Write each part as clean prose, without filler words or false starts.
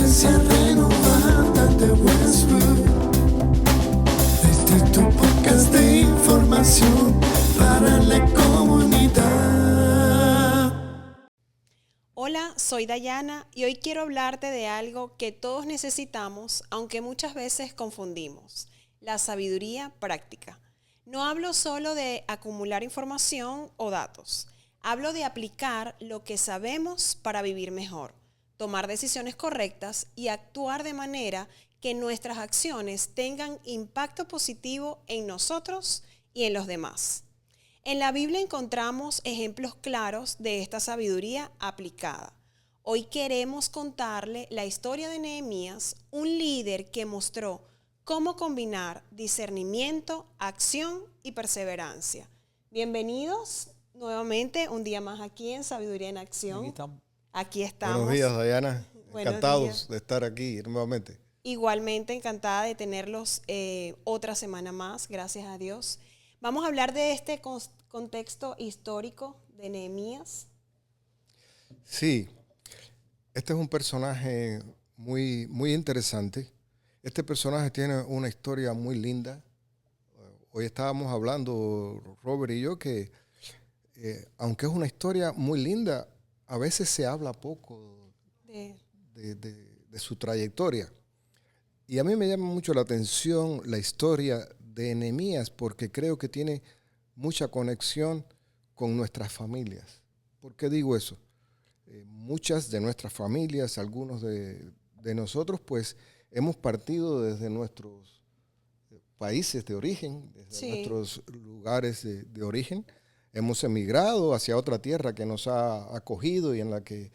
Iglesia Renovada de Westwood. Este es tu podcast de información para la comunidad. Hola, soy Dayana y hoy quiero hablarte de algo que todos necesitamos, aunque muchas veces confundimos: la sabiduría práctica. No hablo solo de acumular información o datos, hablo de aplicar lo que sabemos para vivir mejor, tomar decisiones correctas y actuar de manera que nuestras acciones tengan impacto positivo en nosotros y en los demás. En la Biblia encontramos ejemplos claros de esta sabiduría aplicada. Hoy queremos contarle la historia de Nehemías, un líder que mostró cómo combinar discernimiento, acción y perseverancia. Bienvenidos nuevamente un día más aquí en Sabiduría en Acción. Aquí estamos. Buenos días, Dayana. Buenos Encantados días. de estar aquí nuevamente. Igualmente encantada de tenerlos otra semana más, gracias a Dios. Vamos a hablar de este contexto histórico de Nehemías. Sí, este es un personaje muy interesante. Este personaje tiene una historia muy linda. Hoy estábamos hablando, Robert y yo, que aunque es una historia muy linda, a veces se habla poco de su trayectoria. Y a mí me llama mucho la atención la historia de Nehemías porque creo que tiene mucha conexión con nuestras familias. ¿Por qué digo eso? Muchas de nuestras familias, algunos de nosotros, pues hemos partido desde nuestros países de origen, desde nuestros lugares de origen. Hemos emigrado hacia otra tierra que nos ha acogido y en la que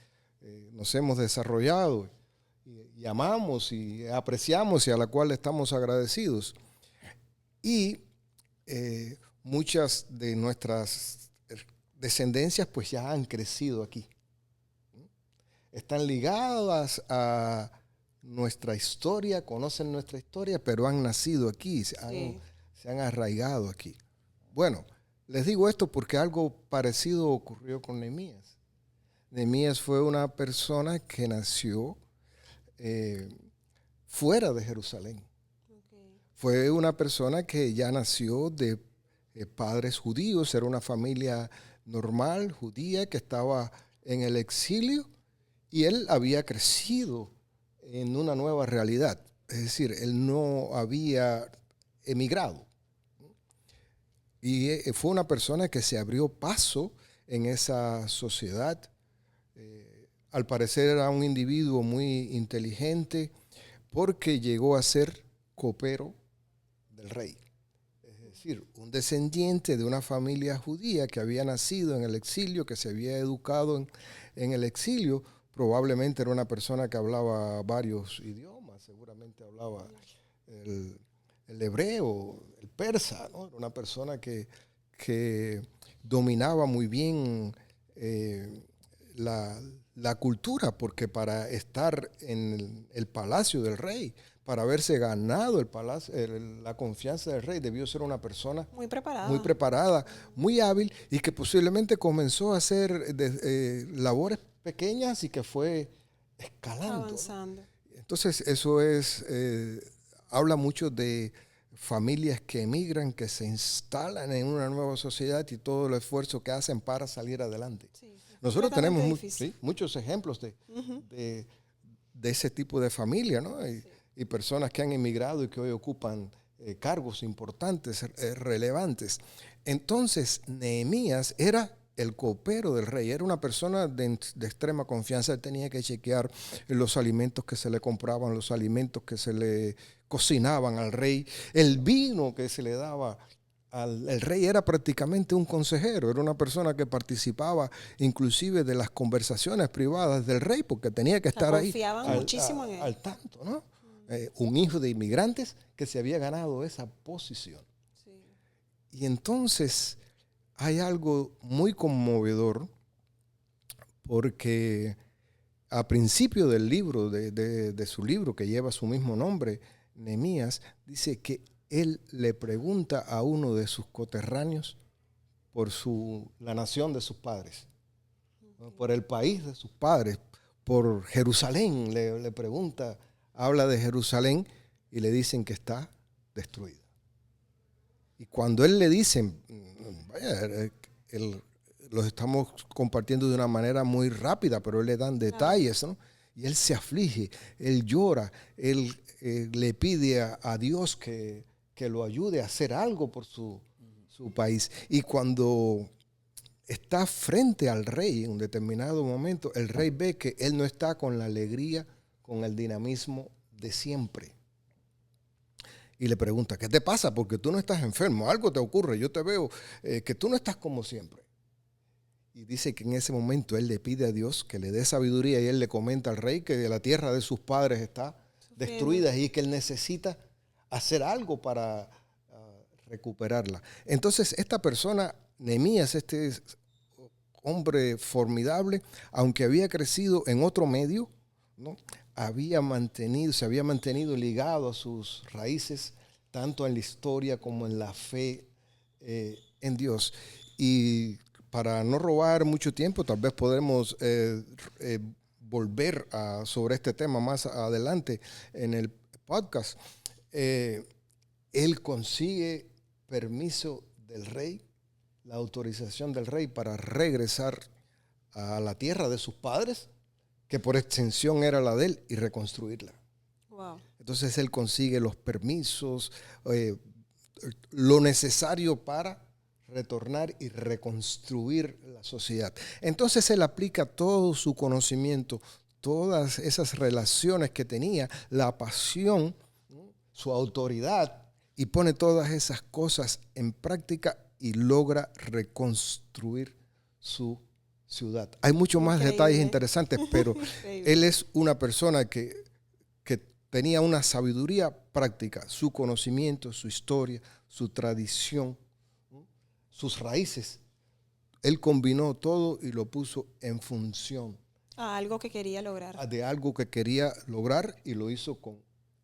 nos hemos desarrollado y amamos y apreciamos y a la cual estamos agradecidos. Y muchas de nuestras descendencias pues ya han crecido aquí. Están ligadas a nuestra historia, conocen nuestra historia, pero han nacido aquí, se han arraigado aquí. Bueno, les digo esto porque algo parecido ocurrió con Nehemías. Nehemías fue una persona que nació fuera de Jerusalén. Fue una persona que ya nació de padres judíos, era una familia normal, judía, que estaba en el exilio y él había crecido en una nueva realidad. Es decir, él no había emigrado. Y fue una persona que se abrió paso en esa sociedad. Al parecer era un individuo muy inteligente porque llegó a ser copero del rey. Es decir, un descendiente de una familia judía que había nacido en el exilio, que se había educado en el exilio. Probablemente era una persona que hablaba varios idiomas, seguramente hablaba el hebreo, el persa, ¿no? Era una persona que dominaba muy bien la cultura, porque para estar en el palacio del rey, para haberse ganado la confianza del rey, debió ser una persona muy preparada, muy hábil y que posiblemente comenzó a hacer labores pequeñas y que fue escalando, avanzando, ¿no? Entonces eso habla mucho de familias que emigran, que se instalan en una nueva sociedad y todo el esfuerzo que hacen para salir adelante. Nosotros tenemos muchos ejemplos de ese tipo de familia, ¿no? Y personas que han emigrado y que hoy ocupan cargos importantes, relevantes. Entonces, Nehemías era el copero del rey, era una persona de extrema confianza. Él tenía que chequear los alimentos que se le compraban, los alimentos que se le cocinaban al rey, el vino que se le daba el rey. Era prácticamente un consejero, era una persona que participaba inclusive de las conversaciones privadas del rey, porque tenía que estar ahí muchísimo en él. Al tanto, ¿no? Un hijo de inmigrantes que se había ganado esa posición. Y entonces hay algo muy conmovedor, porque a principio del libro, de su libro que lleva su mismo nombre, Nehemías, dice que él le pregunta a uno de sus coterráneos por la nación de sus padres, por el país de sus padres, por Jerusalén, le pregunta, habla de Jerusalén y le dicen que está destruida. Y cuando él le dicen, vaya, los estamos compartiendo de una manera muy rápida, pero él le dan detalles, ¿no? Y él se aflige, él llora, él le pide a Dios que lo ayude a hacer algo por su país. Y cuando está frente al rey en un determinado momento, el rey ve que él no está con la alegría, con el dinamismo de siempre. Y le pregunta, ¿qué te pasa? Porque tú no estás enfermo, algo te ocurre, yo te veo que tú no estás como siempre. Y dice que en ese momento él le pide a Dios que le dé sabiduría y él le comenta al rey que la tierra de sus padres está destruida y que él necesita hacer algo para recuperarla. Entonces esta persona, Nehemías, este hombre formidable, aunque había crecido en otro medio, ¿no? Se había mantenido ligado a sus raíces, tanto en la historia como en la fe en Dios. Y para no robar mucho tiempo, tal vez podremos volver sobre este tema más adelante en el podcast. Él consigue permiso del rey, la autorización del rey para regresar a la tierra de sus padres, que por extensión era la de él, y reconstruirla. Wow. Entonces él consigue los permisos, lo necesario para retornar y reconstruir la sociedad. Entonces él aplica todo su conocimiento, todas esas relaciones que tenía, la pasión, ¿no? Su autoridad, y pone todas esas cosas en práctica y logra reconstruir su ciudad. Hay muchos más detalles interesantes, pero él es una persona que tenía una sabiduría práctica, su conocimiento, su historia, su tradición, sus raíces. Él combinó todo y lo puso en función. A algo que quería lograr. De algo que quería lograr y lo hizo con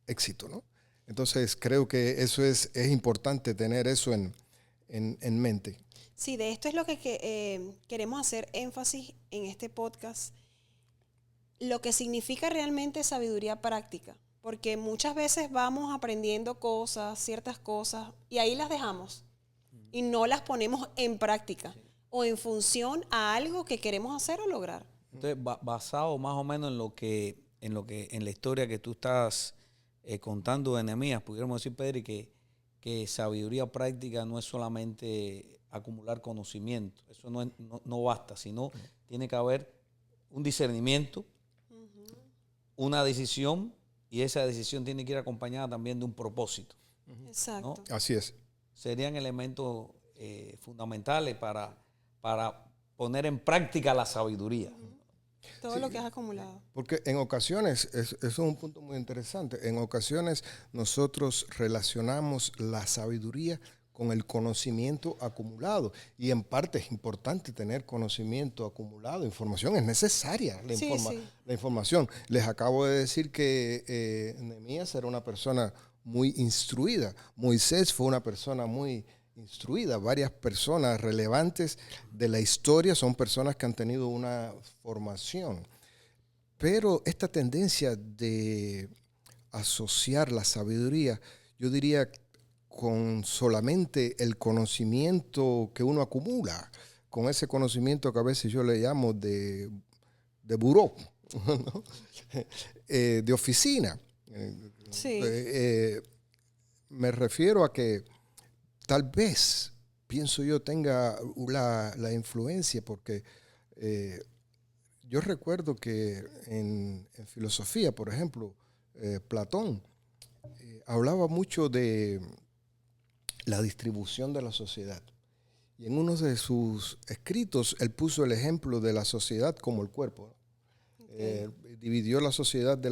éxito, ¿no? Entonces creo que eso es importante tener eso en mente. Sí, de esto es lo que queremos hacer énfasis en este podcast. Lo que significa realmente sabiduría práctica. Porque muchas veces vamos aprendiendo cosas, ciertas cosas, y ahí las dejamos. Y no las ponemos en práctica o en función a algo que queremos hacer o lograr. Entonces, basado más o menos en la historia que tú estás contando de Nehemías, pudiéramos decir, Pedri, que sabiduría práctica no es solamente acumular conocimiento. Eso no basta, sino tiene que haber un discernimiento, una decisión, y esa decisión tiene que ir acompañada también de un propósito. Exacto. ¿no? Así es. Serían elementos fundamentales para poner en práctica la sabiduría. Todo lo que has acumulado. Porque en ocasiones, eso es un punto muy interesante, en ocasiones nosotros relacionamos la sabiduría con el conocimiento acumulado. Y en parte es importante tener conocimiento acumulado. Información es necesaria, la información. Les acabo de decir que Nehemías era una persona muy instruida. Moisés fue una persona muy instruida. Varias personas relevantes de la historia son personas que han tenido una formación. Pero esta tendencia de asociar la sabiduría, yo diría, con solamente el conocimiento que uno acumula, con ese conocimiento que a veces yo le llamo de buró, ¿no? De oficina. Sí. Me refiero a que tal vez, pienso yo, tenga la influencia, porque yo recuerdo que en filosofía, por ejemplo, Platón hablaba mucho de la distribución de la sociedad. Y en uno de sus escritos, él puso el ejemplo de la sociedad como el cuerpo. Dividió la sociedad de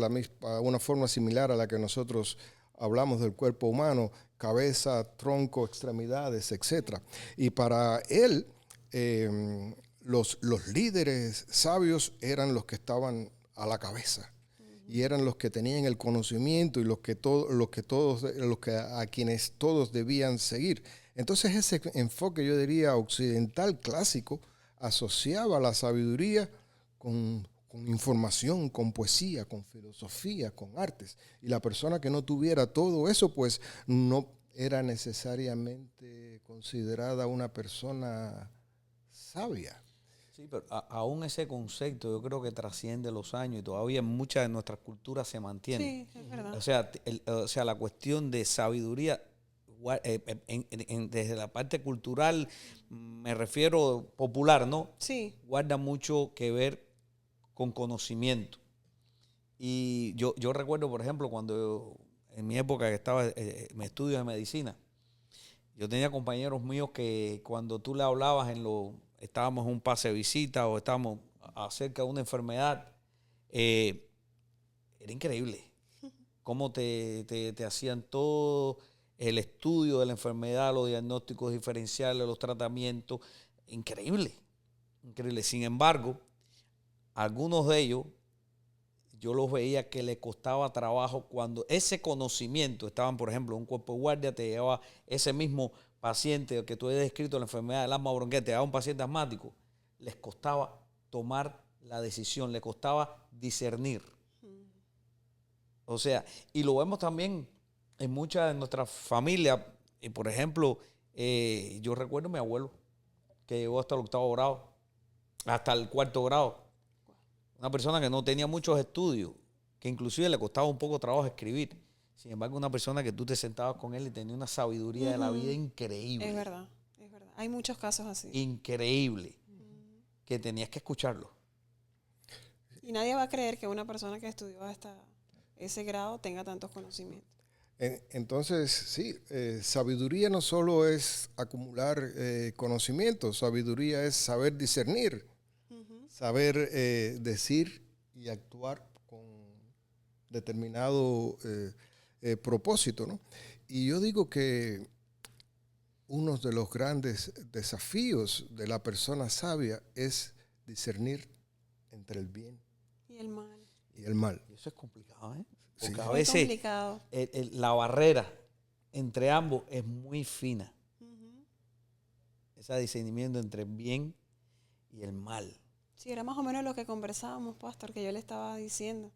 una forma similar a la que nosotros hablamos del cuerpo humano: cabeza, tronco, extremidades, etc. Y para él, los líderes sabios eran los que estaban a la cabeza. Y eran los que tenían el conocimiento y a quienes todos debían seguir. Entonces ese enfoque, yo diría, occidental clásico, asociaba la sabiduría con con información, con poesía, con filosofía, con artes. Y la persona que no tuviera todo eso, pues no era necesariamente considerada una persona sabia. Sí, pero aún ese concepto yo creo que trasciende los años y todavía en muchas de nuestras culturas se mantiene. Sí, es verdad. O sea, la cuestión de sabiduría, desde la parte cultural, me refiero popular, ¿no? Sí. Guarda mucho que ver con conocimiento. Y yo recuerdo, por ejemplo, en mi época que estaba en mi estudio de medicina, yo tenía compañeros míos que cuando tú le hablabas estábamos en un pase de visita o estábamos acerca de una enfermedad, era increíble cómo te hacían todo el estudio de la enfermedad, los diagnósticos diferenciales, los tratamientos. Increíble, increíble. Sin embargo, algunos de ellos yo los veía que le costaba trabajo cuando ese conocimiento, estaban por ejemplo en un cuerpo de guardia, te llevaba ese mismo paciente que tú has descrito, la enfermedad del asma bronquial, te llevaba un paciente asmático, les costaba tomar la decisión, les costaba discernir. O sea, y lo vemos también en muchas de nuestras familias. Por ejemplo, yo recuerdo a mi abuelo que llegó hasta el 8º grado, hasta el 4º grado. Una persona que no tenía muchos estudios, que inclusive le costaba un poco trabajo escribir. Sin embargo, una persona que tú te sentabas con él y tenía una sabiduría de la vida increíble. Es verdad, es verdad. Hay muchos casos así. Increíble. Que tenías que escucharlo. Y nadie va a creer que una persona que estudió hasta ese grado tenga tantos conocimientos. Entonces, sí, sabiduría no solo es acumular conocimiento, sabiduría es saber discernir. Saber decir y actuar con determinado propósito, ¿no? Y yo digo que uno de los grandes desafíos de la persona sabia es discernir entre el bien y el mal. Y el mal. Y eso es complicado, ¿eh? Porque Sí. a veces complicado. La barrera entre ambos es muy fina. Ese discernimiento entre el bien y el mal. Sí, era más o menos lo que conversábamos, pastor, que yo le estaba diciendo.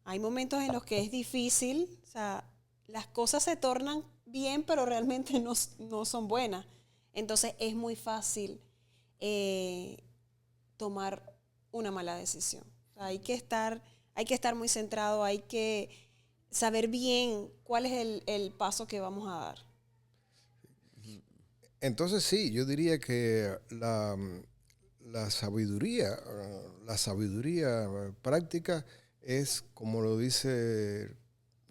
Hay momentos en los que es difícil, o sea, las cosas se tornan bien, pero realmente no son buenas. Entonces es muy fácil tomar una mala decisión. O sea, hay que estar muy centrado, hay que saber bien cuál es el paso que vamos a dar. Entonces sí, yo diría que la sabiduría práctica es, como lo dice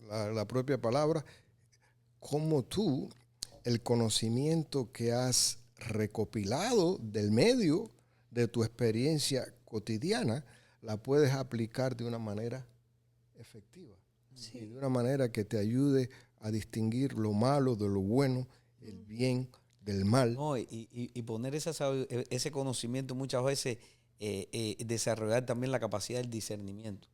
la propia palabra, como tú, el conocimiento que has recopilado del medio, de tu experiencia cotidiana, la puedes aplicar de una manera efectiva. Sí. Y de una manera que te ayude a distinguir lo malo de lo bueno, el bien del mal. No, y poner ese conocimiento muchas veces, desarrollar también la capacidad del discernimiento.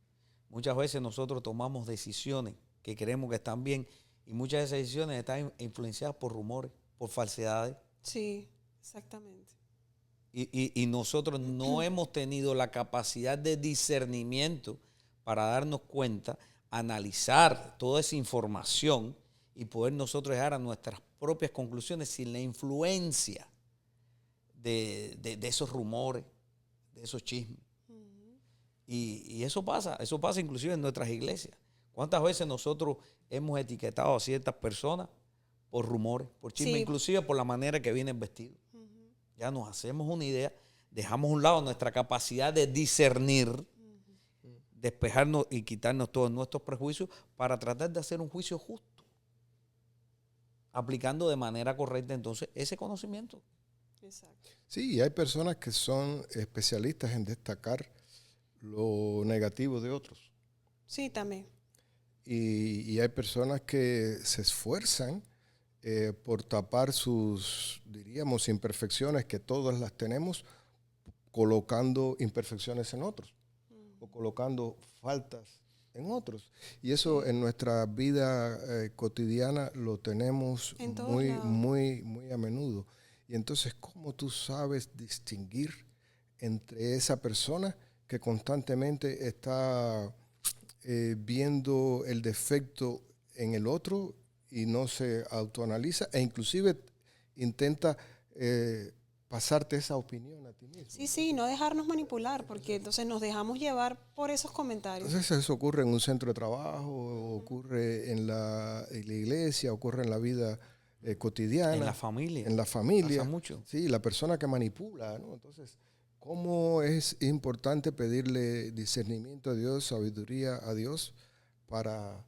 Muchas veces nosotros tomamos decisiones que creemos que están bien y muchas de esas decisiones están influenciadas por rumores, por falsedades. Sí, exactamente. Y nosotros no hemos tenido la capacidad de discernimiento para darnos cuenta, analizar toda esa información y poder nosotros llegar a nuestras propias conclusiones sin la influencia de esos rumores, de esos chismes. Y eso pasa inclusive en nuestras iglesias. ¿Cuántas veces nosotros hemos etiquetado a ciertas personas por rumores, por chismes, sí, inclusive por la manera que vienen vestidos? Ya nos hacemos una idea, dejamos a un lado nuestra capacidad de discernir, despejarnos y quitarnos todos nuestros prejuicios para tratar de hacer un juicio justo, aplicando de manera correcta entonces ese conocimiento. Exacto. Sí, y hay personas que son especialistas en destacar lo negativo de otros. Sí, también. Y hay personas que se esfuerzan por tapar sus, diríamos, imperfecciones, que todas las tenemos, colocando imperfecciones en otros o colocando faltas en otros. Y eso en nuestra vida cotidiana lo tenemos muy a menudo. Y entonces, ¿cómo tú sabes distinguir entre esa persona que constantemente está viendo el defecto en el otro y no se autoanaliza e inclusive intenta pasarte esa opinión a ti mismo. Sí, no dejarnos manipular, porque entonces nos dejamos llevar por esos comentarios. Entonces eso ocurre en un centro de trabajo, ocurre en la iglesia, ocurre en la vida cotidiana. En la familia. En la familia. Pasa mucho. Sí, la persona que manipula, ¿no? Entonces, ¿cómo es importante pedirle discernimiento a Dios, sabiduría a Dios para...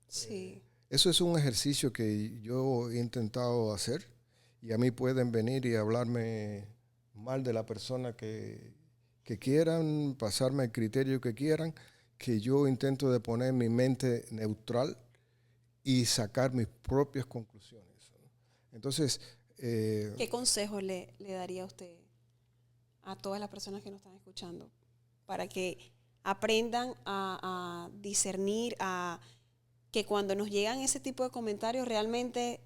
Sí. Eso es un ejercicio que yo he intentado hacer y a mí pueden venir y hablarme mal de la persona que quieran, pasarme el criterio que quieran, que yo intento de poner mi mente neutral y sacar mis propias conclusiones. Entonces... ¿qué consejo le daría a usted a todas las personas que nos están escuchando para que aprendan a discernir, a que cuando nos llegan ese tipo de comentarios realmente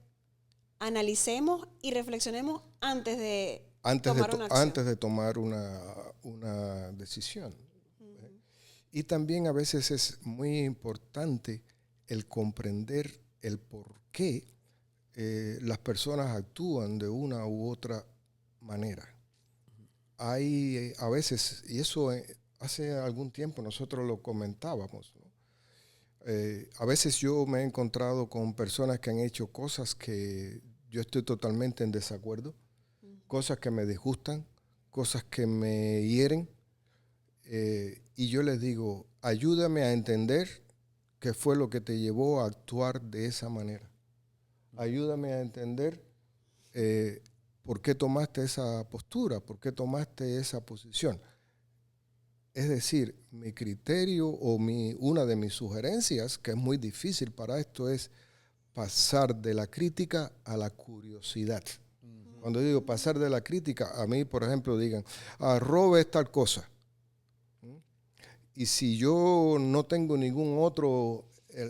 analicemos y reflexionemos antes de tomar una acción? Antes de tomar una decisión. Uh-huh. Y también a veces es muy importante el comprender el por qué las personas actúan de una u otra manera. Hay a veces, y eso hace algún tiempo nosotros lo comentábamos, ¿no? A veces yo me he encontrado con personas que han hecho cosas que yo estoy totalmente en desacuerdo, cosas que me disgustan, cosas que me hieren, y yo les digo, ayúdame a entender qué fue lo que te llevó a actuar de esa manera. Ayúdame a entender por qué tomaste esa postura, por qué tomaste esa posición. Es decir, mi criterio o una de mis sugerencias, que es muy difícil para esto, es pasar de la crítica a la curiosidad. Uh-huh. Cuando digo pasar de la crítica, a mí, por ejemplo, digan, Robert es tal cosa. Y si yo no tengo ningún otro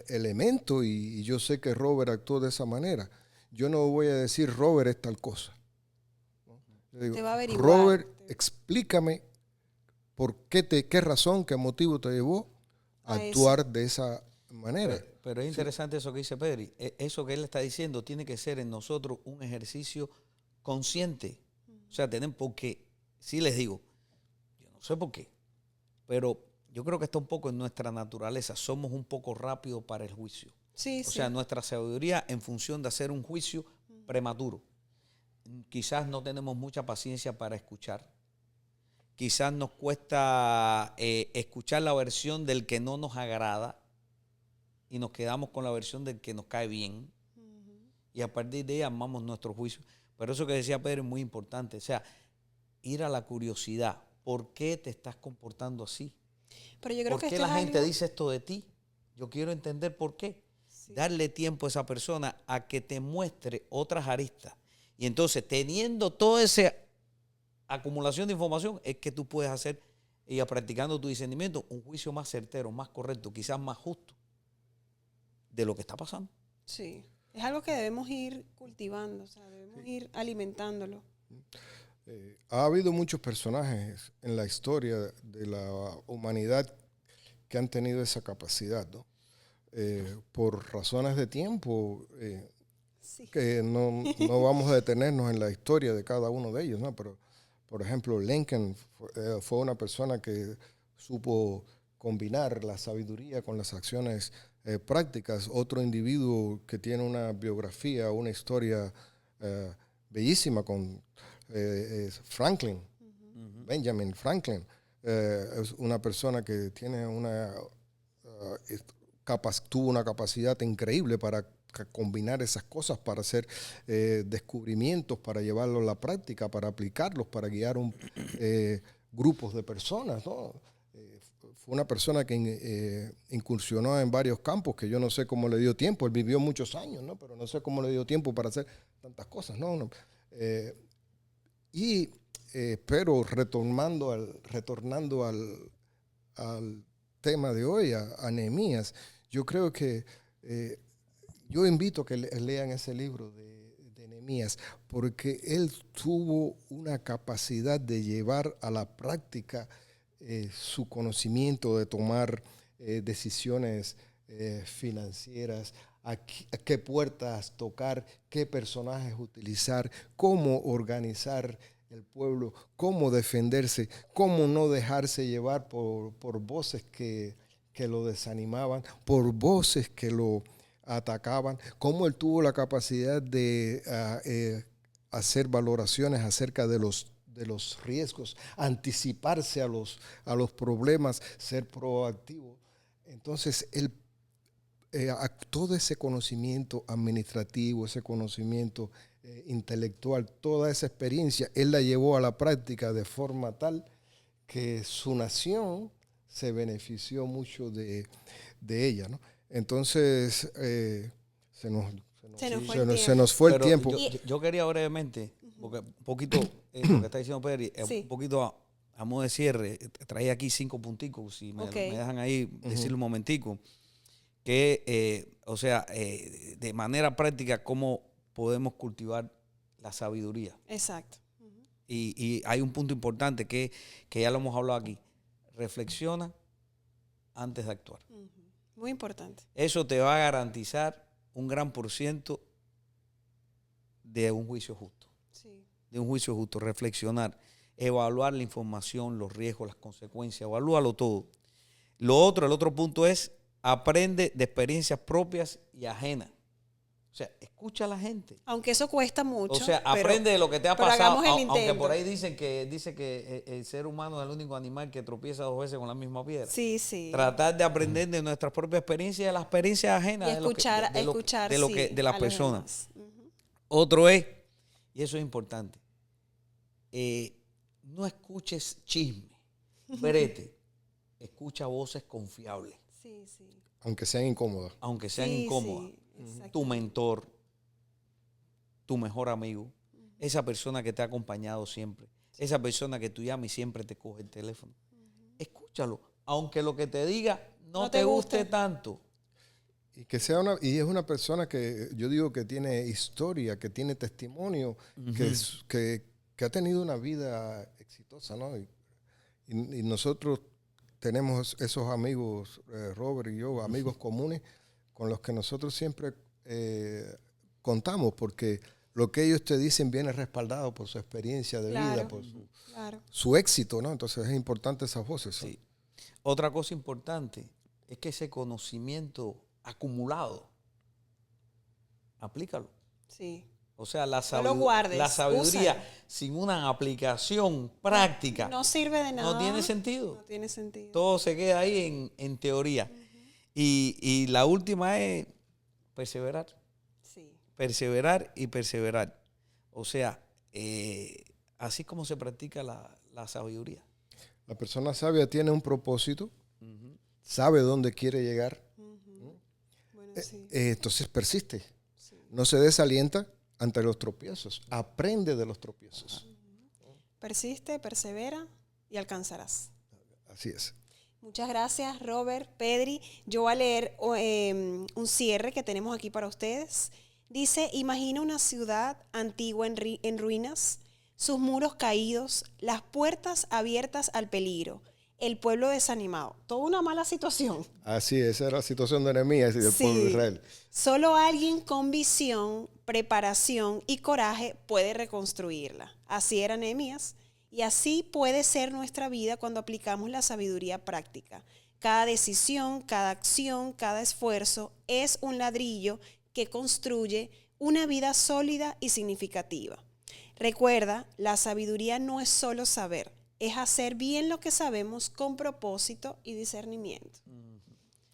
elemento y yo sé que Robert actuó de esa manera, yo no voy a decir Robert es tal cosa. Yo digo, te va a averiguar. Robert, explícame qué razón, qué motivo te llevó a actuar de esa manera. Pero es interesante eso que dice Pedri. Eso que él está diciendo tiene que ser en nosotros un ejercicio consciente. O sea, porque, sí les digo, yo no sé por qué, pero yo creo que está un poco en nuestra naturaleza. Somos un poco rápidos para el juicio. Sí, o sea, nuestra sabiduría en función de hacer un juicio prematuro. Quizás no tenemos mucha paciencia para escuchar. Quizás nos cuesta escuchar la versión del que no nos agrada y nos quedamos con la versión del que nos cae bien. Uh-huh. Y a partir de ahí armamos nuestro juicio. Pero eso que decía Pedro es muy importante. O sea, ir a la curiosidad. ¿Por qué te estás comportando así? Pero yo creo ¿Por qué la gente dice esto de ti? Yo quiero entender por qué. Sí. Darle tiempo a esa persona a que te muestre otras aristas. Y entonces, teniendo toda esa acumulación de información, es que tú puedes hacer, y practicando tu discernimiento, un juicio más certero, más correcto, quizás más justo de lo que está pasando. Sí, es algo que debemos ir cultivando, o sea, debemos ir alimentándolo. Ha habido muchos personajes en la historia de la humanidad que han tenido esa capacidad, ¿no? Por razones de tiempo, sí, que no vamos a detenernos en la historia de cada uno de ellos, ¿no? Pero, por ejemplo, Lincoln fue una persona que supo combinar la sabiduría con las acciones prácticas. Otro individuo que tiene una biografía, una historia bellísima con Franklin, uh-huh. Benjamin Franklin. Es una persona que tiene tuvo una capacidad increíble para combinar esas cosas, para hacer descubrimientos, para llevarlos a la práctica, para aplicarlos, para guiar grupos de personas, ¿no? Fue una persona que incursionó en varios campos que yo no sé cómo le dio tiempo. Él vivió muchos años, ¿no? Pero no sé cómo le dio tiempo para hacer tantas cosas, ¿no? Pero retornando al tema de hoy, a Nehemías, yo creo que yo invito a que lean ese libro de Nehemías, porque él tuvo una capacidad de llevar a la práctica su conocimiento de tomar decisiones financieras, a qué puertas tocar, qué personajes utilizar, cómo organizar el pueblo, cómo defenderse, cómo no dejarse llevar por voces que lo desanimaban, por voces que lo atacaban, cómo él tuvo la capacidad de hacer valoraciones acerca de los riesgos, anticiparse a los problemas, ser proactivo. Entonces, todo ese conocimiento administrativo, ese conocimiento intelectual, toda esa experiencia, él la llevó a la práctica de forma tal que su nación se benefició mucho de ella, ¿no? Entonces, se nos fue el tiempo. Yo quería brevemente, porque un poquito lo que está diciendo Pedri, un poquito a modo de cierre, traía aquí 5 punticos, si me dejan ahí decirle un momentico, que, de manera práctica, cómo podemos cultivar la sabiduría. Exacto. Y hay un punto importante que ya lo hemos hablado aquí. Reflexiona antes de actuar. Muy importante. Eso te va a garantizar un gran % de un juicio justo. Sí. De un juicio justo. Reflexionar, evaluar la información, los riesgos, las consecuencias, evalúalo todo. El otro punto es aprende de experiencias propias y ajenas. O sea, escucha a la gente. Aunque eso cuesta mucho. O sea, aprende de lo que te ha pasado. Aunque por ahí dice que el ser humano es el único animal que tropieza 2 veces con la misma piedra. Sí, sí. Tratar de aprender de nuestras propias experiencias y de las experiencias ajenas y escuchar, de las personas. Uh-huh. Otro es, y eso es importante, no escuches chisme, brete, escucha voces confiables. Sí, sí. Aunque sean incómodas. Aunque sean incómodas. Sí, tu mentor, tu mejor amigo, esa persona que te ha acompañado siempre, esa persona que tú llamas y siempre te coge el teléfono. Escúchalo, aunque lo que te diga no te guste tanto. Y que sea y es una persona que yo digo que tiene historia, que tiene testimonio, que ha tenido una vida exitosa, ¿no? Y nosotros tenemos esos amigos, Robert y yo, amigos comunes, con los que nosotros siempre contamos, porque lo que ellos te dicen viene respaldado por su experiencia de vida, por su éxito, ¿no? Entonces es importante esas voces, ¿no? Sí. Otra cosa importante es que ese conocimiento acumulado, aplícalo. Sí. O sea, la sabiduría úsalo. Sin una aplicación práctica no sirve de nada. No tiene sentido. No tiene sentido. Todo se queda ahí en teoría. Y la última es perseverar. Sí. Perseverar y perseverar. O sea, así como se practica la sabiduría. La persona sabia tiene un propósito, sabe dónde quiere llegar. Bueno, sí. Entonces persiste. Sí. No se desalienta ante los tropiezos. Aprende de los tropiezos. Persiste, persevera y alcanzarás. Así es. Muchas gracias, Robert, Pedri. Yo voy a leer un cierre que tenemos aquí para ustedes. Dice, imagina una ciudad antigua en ruinas, sus muros caídos, las puertas abiertas al peligro, el pueblo desanimado. Toda una mala situación. Así es, esa era la situación de Nehemías y del pueblo de Israel. Solo alguien con visión, preparación y coraje puede reconstruirla. Así era Nehemías. Y así puede ser nuestra vida cuando aplicamos la sabiduría práctica. Cada decisión, cada acción, cada esfuerzo es un ladrillo que construye una vida sólida y significativa. Recuerda, la sabiduría no es solo saber, es hacer bien lo que sabemos con propósito y discernimiento.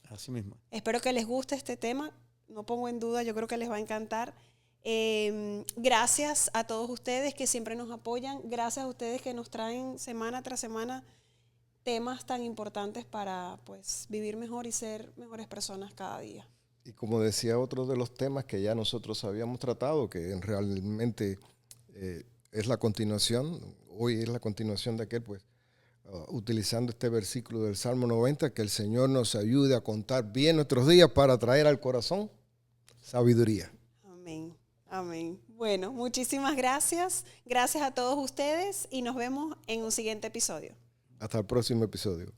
Así mismo. Espero que les guste este tema. No pongo en duda, yo creo que les va a encantar. Gracias a todos ustedes que siempre nos apoyan, gracias a ustedes que nos traen semana tras semana temas tan importantes para pues vivir mejor y ser mejores personas cada día. Y como decía, otro de los temas que ya nosotros habíamos tratado, que realmente es la continuación, hoy es la continuación de aquel, pues utilizando este versículo del Salmo 90, que el Señor nos ayude a contar bien nuestros días para traer al corazón sabiduría. Amén. Amén. Bueno, muchísimas gracias. Gracias a todos ustedes y nos vemos en un siguiente episodio. Hasta el próximo episodio.